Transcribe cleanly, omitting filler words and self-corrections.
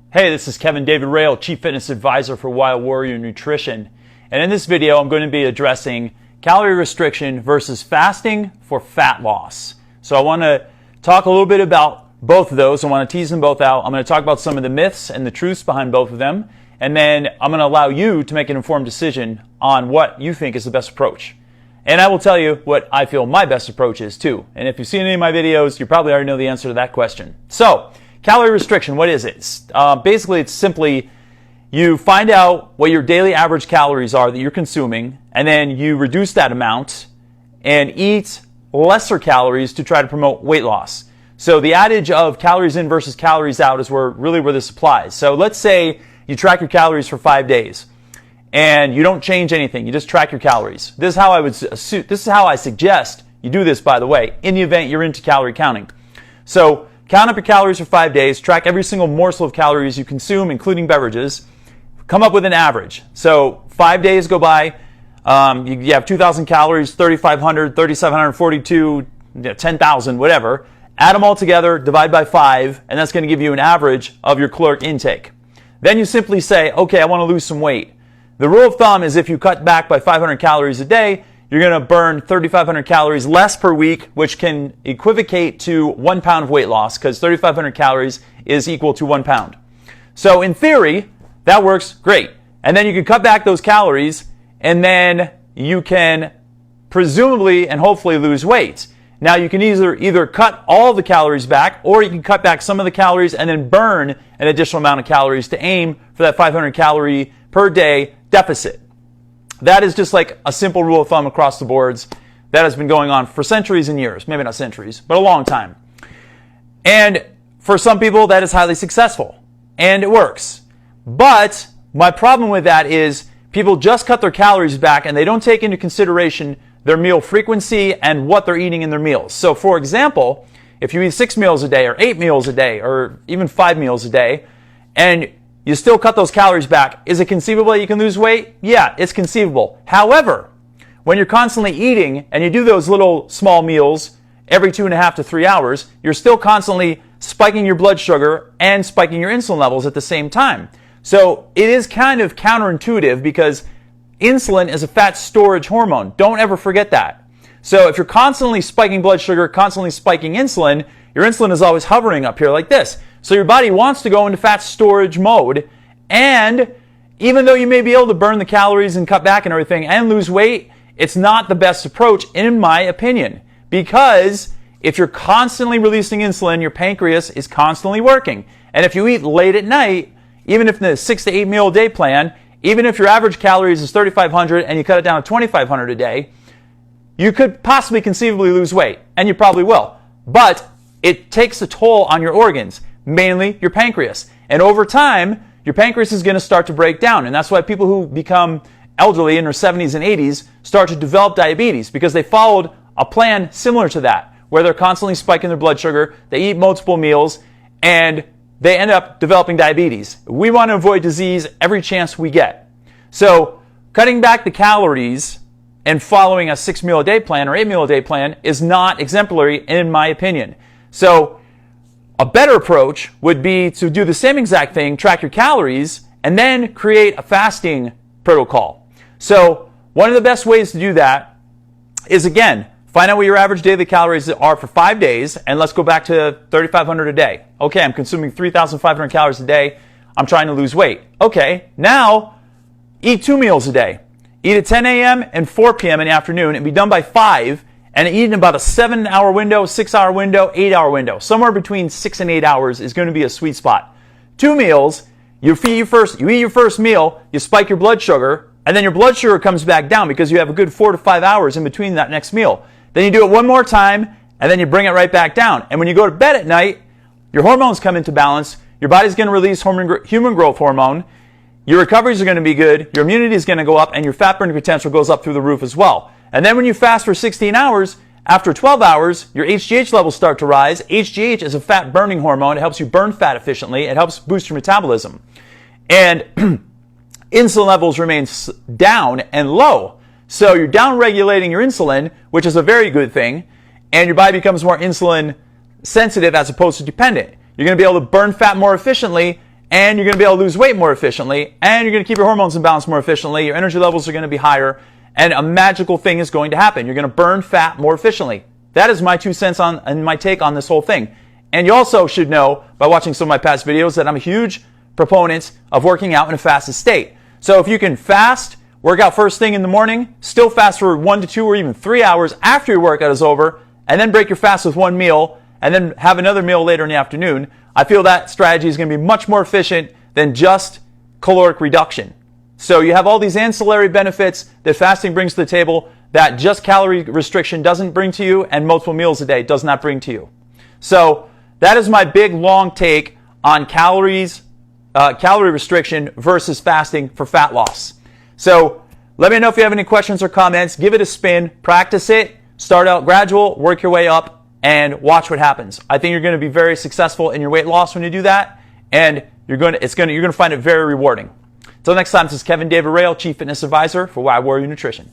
Hey, this is Kevin David Rail, Chief Fitness Advisor for Wild Warrior Nutrition. And in this video, I'm going to be addressing calorie restriction versus fasting for fat loss. So I want to talk a little bit about both of those. I want to tease them both out. I'm going to talk about some of the myths and the truths behind both of them. And then I'm going to allow you to make an informed decision on what you think is the best approach. And I will tell you what I feel my best approach is too. And if you've seen any of my videos, you probably already know the answer to that question. So, calorie restriction, what is it? Basically, it's simply you find out what your daily average calories are that you're consuming, and then you reduce that amount and eat lesser calories to try to promote weight loss. So the adage of calories in versus calories out is where this applies. So let's say you track your calories for 5 days and you don't change anything. You just track your calories. This is how I suggest you do this, by the way, in the event you're into calorie counting. So count up your calories for 5 days, track every single morsel of calories you consume, including beverages, come up with an average. So 5 days go by, you have 2,000 calories, 3,500, 3,742, 10,000, whatever. Add them all together, divide by 5, and that's going to give you an average of your caloric intake. Then you simply say, okay, I want to lose some weight. The rule of thumb is if you cut back by 500 calories a day, you're going to burn 3,500 calories less per week, which can equivocate to 1 pound of weight loss, because 3,500 calories is equal to 1 pound. So in theory, that works great. And then you can cut back those calories, and then you can presumably and hopefully lose weight. Now you can either cut all the calories back, or you can cut back some of the calories and then burn an additional amount of calories to aim for that 500 calorie per day deficit. That is just like a simple rule of thumb across the boards that has been going on for centuries and years. Maybe not centuries, but a long time. And for some people, that is highly successful. And it works. But my problem with that is people just cut their calories back and they don't take into consideration their meal frequency and what they're eating in their meals. So for example, if you eat 6 meals a day or 8 meals a day or even 5 meals a day, and you still cut those calories back, is it conceivable that you can lose weight? Yeah, it's conceivable. However, when you're constantly eating and you do those little small meals every 2.5 to 3 hours, you're still constantly spiking your blood sugar and spiking your insulin levels at the same time. So it is kind of counterintuitive because insulin is a fat storage hormone. Don't ever forget that. So if you're constantly spiking blood sugar, constantly spiking insulin, your insulin is always hovering up here like this. So your body wants to go into fat storage mode, and even though you may be able to burn the calories and cut back and everything and lose weight, it's not the best approach in my opinion, because if you're constantly releasing insulin, your pancreas is constantly working. And if you eat late at night, even if in the 6 to 8 meal a day plan, even if your average calories is 3,500 and you cut it down to 2,500 a day, you could possibly conceivably lose weight, and you probably will. But it takes a toll on your organs, mainly your pancreas. And over time, your pancreas is going to start to break down. And that's why people who become elderly in their 70s and 80s start to develop diabetes, because they followed a plan similar to that, where they're constantly spiking their blood sugar, they eat multiple meals, and they end up developing diabetes. We want to avoid disease every chance we get. So cutting back the calories and following a 6 meal a day plan or 8 meal a day plan is not exemplary in my opinion. So a better approach would be to do the same exact thing, track your calories, and then create a fasting protocol. So one of the best ways to do that is, again, find out what your average daily calories are for 5 days, and let's go back to 3,500 a day. Okay, I'm consuming 3,500 calories a day. I'm trying to lose weight. Okay, now eat 2 meals a day. Eat at 10 a.m. and 4 p.m. in the afternoon and be done by 5, and eat in about a 7-hour window, 6-hour window, 8-hour window. Somewhere between 6 and 8 hours is going to be a sweet spot. 2 meals, you eat your first meal, you spike your blood sugar, and then your blood sugar comes back down because you have a good 4 to 5 hours in between that next meal. Then you do it one more time, and then you bring it right back down. And when you go to bed at night, your hormones come into balance, your body's going to release human growth hormone, your recoveries are going to be good, your immunity is going to go up, and your fat burning potential goes up through the roof as well. And then when you fast for 16 hours, after 12 hours, your HGH levels start to rise. HGH is a fat burning hormone. It helps you burn fat efficiently. It helps boost your metabolism. And insulin levels remain down and low. So you're down regulating your insulin, which is a very good thing, and your body becomes more insulin sensitive as opposed to dependent. You're going to be able to burn fat more efficiently, and you're going to be able to lose weight more efficiently, and you're going to keep your hormones in balance more efficiently, your energy levels are going to be higher, and a magical thing is going to happen. You're going to burn fat more efficiently. That is my 2 cents on and my take on this whole thing. And you also should know by watching some of my past videos that I'm a huge proponent of working out in a fasted state. So if you can fast, work out first thing in the morning, still fast for 1 to 2 or even 3 hours after your workout is over, and then break your fast with one meal, and then have another meal later in the afternoon, I feel that strategy is going to be much more efficient than just caloric reduction. So you have all these ancillary benefits that fasting brings to the table that just calorie restriction doesn't bring to you and multiple meals a day does not bring to you. So that is my big long take on calorie restriction versus fasting for fat loss. So let me know if you have any questions or comments. Give it a spin, practice it, start out gradual, work your way up, and watch what happens. I think you're going to be very successful in your weight loss when you do that, and you're going to find it very rewarding. Until next time, this is Kevin David Rail, Chief Fitness Advisor for Wild Warrior Nutrition.